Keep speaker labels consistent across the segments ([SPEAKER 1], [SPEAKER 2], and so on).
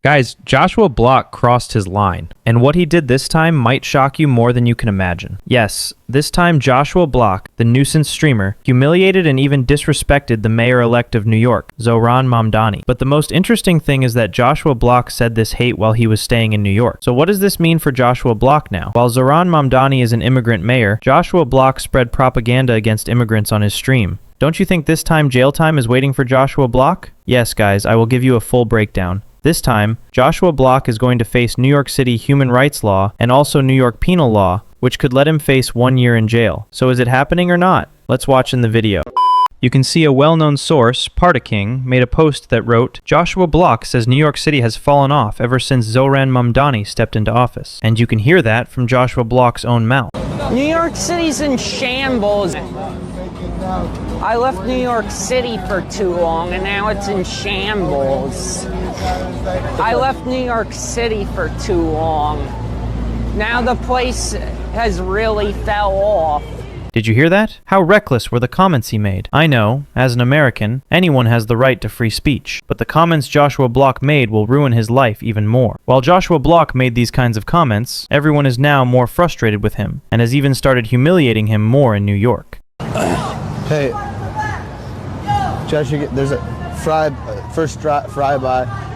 [SPEAKER 1] Guys, Joshua Block crossed his line, and what he did this time might shock you more than you can imagine. Yes, this time Joshua Block, the nuisance streamer, humiliated and even disrespected the mayor-elect of New York, Zohran Mamdani. But the most interesting thing is that Joshua Block said this hate while he was staying in New York. So what does this mean for Joshua Block now? While Zohran Mamdani is an immigrant mayor, Joshua Block spread propaganda against immigrants on his stream. Don't you think this time jail time is waiting for Joshua Block? Yes, guys, I will give you a full breakdown. This time, Joshua Block is going to face New York City human rights law and also New York penal law, which could let him face 1 year in jail. So is it happening or not? Let's watch in the video. You can see a well-known source, Partaking, made a post that wrote, Joshua Block says New York City has fallen off ever since Zohran Mamdani stepped into office. And you can hear that from Joshua Block's own mouth.
[SPEAKER 2] New York City's in shambles. I left New York City for too long and now it's in shambles. I left New York City for too long. Now the place has really fell off.
[SPEAKER 1] Did you hear that? How reckless were the comments he made? I know, as an American, anyone has the right to free speech, but the comments Joshua Block made will ruin his life even more. While Joshua Block made these kinds of comments, everyone is now more frustrated with him, and has even started humiliating him more in New York.
[SPEAKER 3] Hey, Josh, there's a first fry by.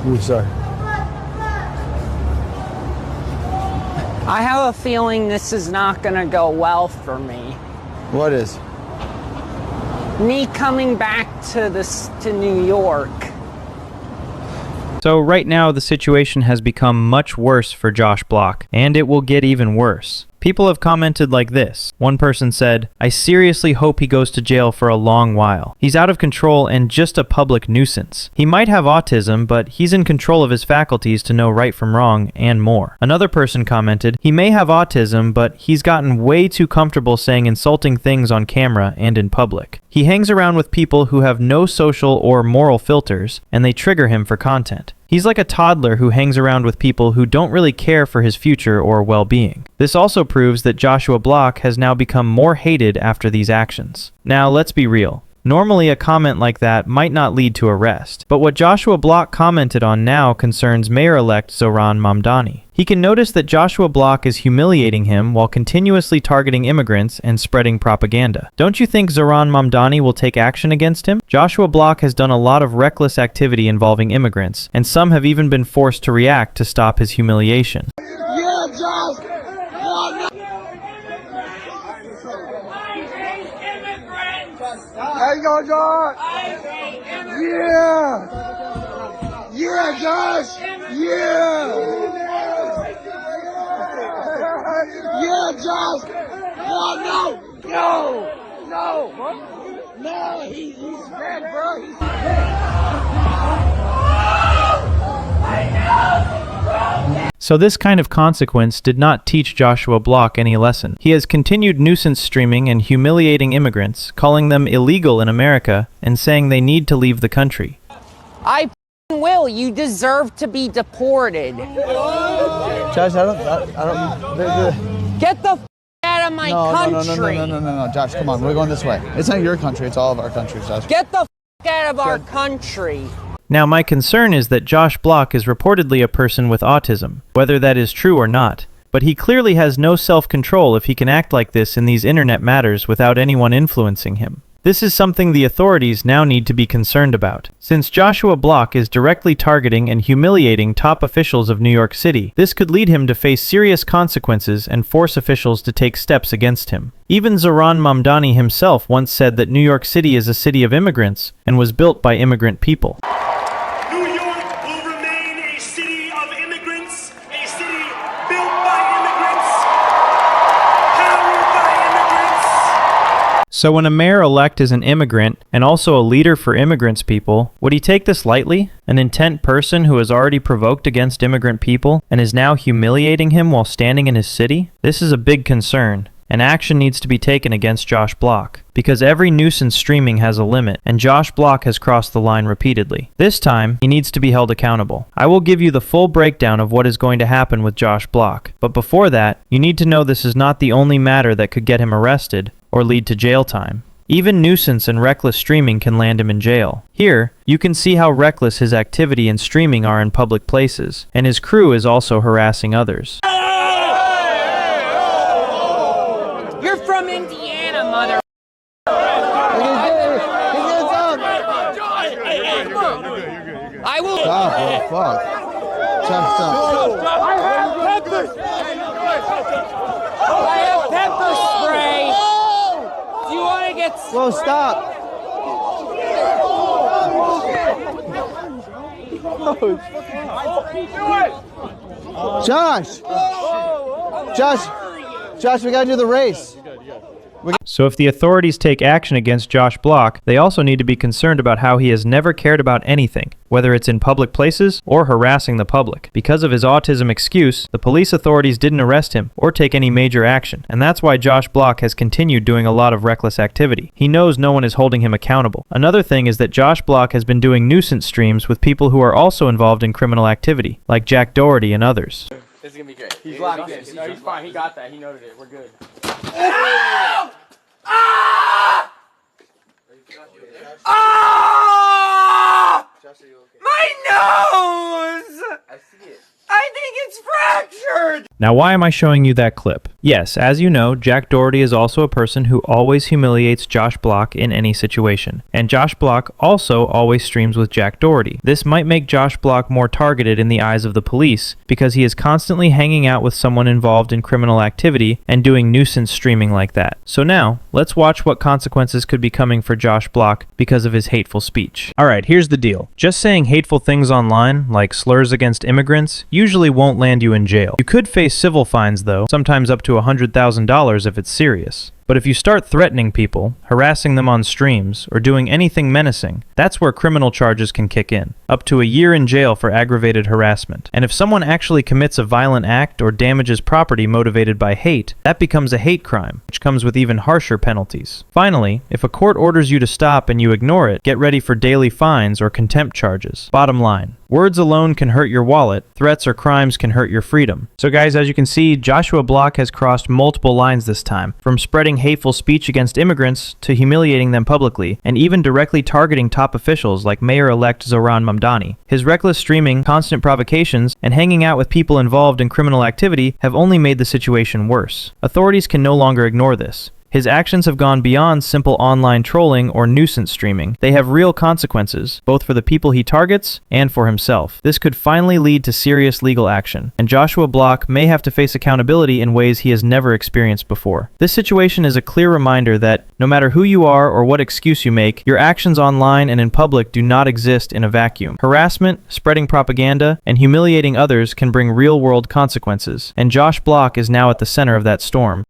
[SPEAKER 3] Ooh, sorry.
[SPEAKER 2] I have a feeling this is not going to go well for me.
[SPEAKER 3] What is?
[SPEAKER 2] Me coming back to New York.
[SPEAKER 1] So right now the situation has become much worse for Josh Block, and it will get even worse. People have commented like this. One person said, I seriously hope he goes to jail for a long while. He's out of control and just a public nuisance. He might have autism, but he's in control of his faculties to know right from wrong and more. Another person commented, he may have autism, but he's gotten way too comfortable saying insulting things on camera and in public. He hangs around with people who have no social or moral filters, and they trigger him for content. He's like a toddler who hangs around with people who don't really care for his future or well-being. This also proves that Joshua Block has now become more hated after these actions. Now, let's be real. Normally, a comment like that might not lead to arrest, but what Joshua Block commented on now concerns Mayor-elect Zohran Mamdani. He can notice that Joshua Block is humiliating him while continuously targeting immigrants and spreading propaganda. Don't you think Zohran Mamdani will take action against him? Joshua Block has done a lot of reckless activity involving immigrants, and some have even been forced to react to stop his humiliation.
[SPEAKER 4] Yeah, Josh! There you go, Josh! Yeah! Yeah, Josh! Yeah! Yeah, Josh! No, he's dead, bro.
[SPEAKER 1] So this kind of consequence did not teach Joshua Block any lesson. He has continued nuisance streaming and humiliating immigrants, calling them illegal in America, and saying they need to leave the country.
[SPEAKER 2] I will. You deserve to be deported.
[SPEAKER 3] Josh, I don't.
[SPEAKER 2] Get the out of my country.
[SPEAKER 3] No, Josh, come on. We're going this way. It's not your country. It's all of our countries, Josh.
[SPEAKER 2] Get the out of our country.
[SPEAKER 1] Now, my concern is that Josh Block is reportedly a person with autism, whether that is true or not. But he clearly has no self-control if he can act like this in these internet matters without anyone influencing him. This is something the authorities now need to be concerned about. Since Joshua Block is directly targeting and humiliating top officials of New York City, this could lead him to face serious consequences and force officials to take steps against him. Even Zohran Mamdani himself once said that New York City is a city of immigrants and was built by immigrant people. So when a mayor-elect is an immigrant, and also a leader for immigrants people, would he take this lightly? An intent person who has already provoked against immigrant people, and is now humiliating him while standing in his city? This is a big concern, and action needs to be taken against Josh Block, because every nuisance streaming has a limit, and Josh Block has crossed the line repeatedly. This time, he needs to be held accountable. I will give you the full breakdown of what is going to happen with Josh Block, but before that, you need to know this is not the only matter that could get him arrested, or lead to jail time. Even nuisance and reckless streaming can land him in jail. Here, you can see how reckless his activity and streaming are in public places, and his crew is also harassing others.
[SPEAKER 2] You're from Indiana, mother. I will.
[SPEAKER 3] Stop, bro. Fuck. Stop.
[SPEAKER 4] I have pepper.
[SPEAKER 2] I have pepper spray. Do you want to get?
[SPEAKER 3] Bro, stop. Josh, we gotta do the race.
[SPEAKER 1] So if the authorities take action against Josh Block, they also need to be concerned about how he has never cared about anything, whether it's in public places or harassing the public. Because of his autism excuse, the police authorities didn't arrest him or take any major action, and that's why Josh Block has continued doing a lot of reckless activity. He knows no one is holding him accountable. Another thing is that Josh Block has been doing nuisance streams with people who are also involved in criminal activity, like Jack Doherty and others.
[SPEAKER 5] This is gonna be great. He's locked in. No, he's fine. He got that. He noted it. We're good.
[SPEAKER 4] Ah! Ah! My nose!
[SPEAKER 5] I see it.
[SPEAKER 4] I think it's fractured!
[SPEAKER 1] Now, why am I showing you that clip? Yes, as you know, Jack Doherty is also a person who always humiliates Josh Block in any situation. And Josh Block also always streams with Jack Doherty. This might make Josh Block more targeted in the eyes of the police because he is constantly hanging out with someone involved in criminal activity and doing nuisance streaming like that. So now, let's watch what consequences could be coming for Josh Block because of his hateful speech. Alright, here's the deal. Just saying hateful things online, like slurs against immigrants, usually won't land you in jail. You could face civil fines though, sometimes up to $100,000 if it's serious. But if you start threatening people, harassing them on streams, or doing anything menacing, that's where criminal charges can kick in, up to a year in jail for aggravated harassment. And if someone actually commits a violent act or damages property motivated by hate, that becomes a hate crime, which comes with even harsher penalties. Finally, if a court orders you to stop and you ignore it, get ready for daily fines or contempt charges. Bottom line, words alone can hurt your wallet, threats or crimes can hurt your freedom. So guys, as you can see, Joshua Block has crossed multiple lines this time, from spreading hateful speech against immigrants to humiliating them publicly, and even directly targeting top officials like Mayor-elect Zohran Mamdani. His reckless streaming, constant provocations, and hanging out with people involved in criminal activity have only made the situation worse. Authorities can no longer ignore this. His actions have gone beyond simple online trolling or nuisance streaming. They have real consequences, both for the people he targets and for himself. This could finally lead to serious legal action, and Joshua Block may have to face accountability in ways he has never experienced before. This situation is a clear reminder that, no matter who you are or what excuse you make, your actions online and in public do not exist in a vacuum. Harassment, spreading propaganda, and humiliating others can bring real-world consequences, and Josh Block is now at the center of that storm.